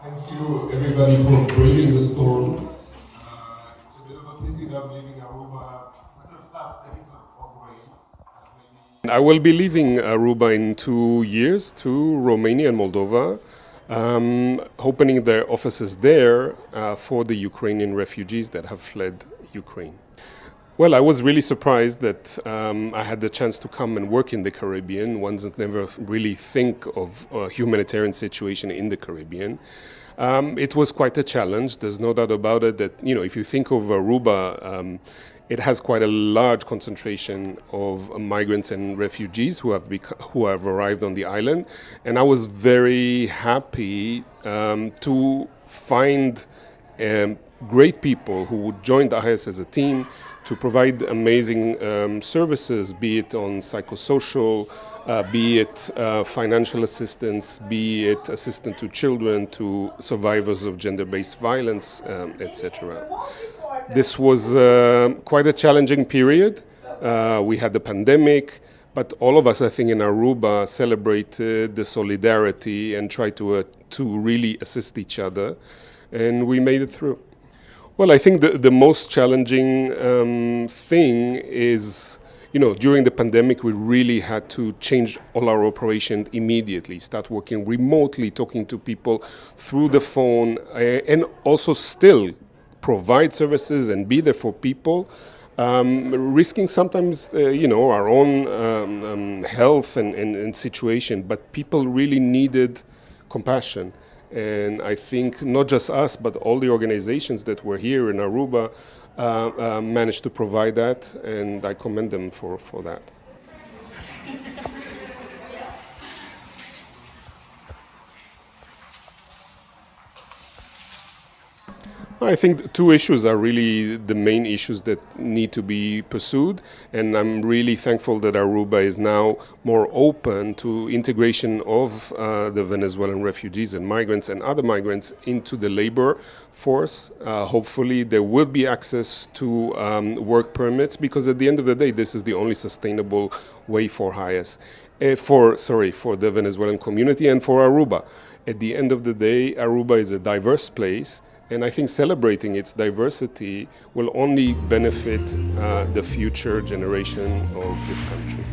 Thank you, everybody, for braving the storm. It's a bit of a pity that I'm leaving Aruba at the last days of rain. I will be leaving Aruba in 2 years to Romania and Moldova, opening their offices there for the Ukrainian refugees that have fled Ukraine. Well, I was really surprised that I had the chance to come and work in the Caribbean. One never really think of a humanitarian situation in the Caribbean. It was quite a challenge. There's no doubt about it that, if you think of Aruba, it has quite a large concentration of migrants and refugees who have arrived on the island. And I was very happy to find great people who would join the HIAS as a team to provide amazing services, be it on psychosocial, be it financial assistance, be it assistance to children, to survivors of gender-based violence, etc. This was quite a challenging period. We had the pandemic, but all of us, I think, in Aruba celebrated the solidarity and tried to really assist each other, and we made it through. Well, I think the most challenging thing is, during the pandemic, we really had to change all our operations immediately, start working remotely, talking to people through the phone, and also still provide services and be there for people, risking sometimes, our own health and situation, but people really needed compassion. And I think not just us, but all the organizations that were here in Aruba managed to provide that, and I commend them for that. I think two issues are really the main issues that need to be pursued, and I'm really thankful that Aruba is now more open to integration of the Venezuelan refugees and migrants and other migrants into the labor force. Hopefully there will be access to work permits, because at the end of the day this is the only sustainable way for HIAS. For the Venezuelan community and for Aruba. At the end of the day, Aruba is a diverse place, and I think celebrating its diversity will only benefit the future generation of this country.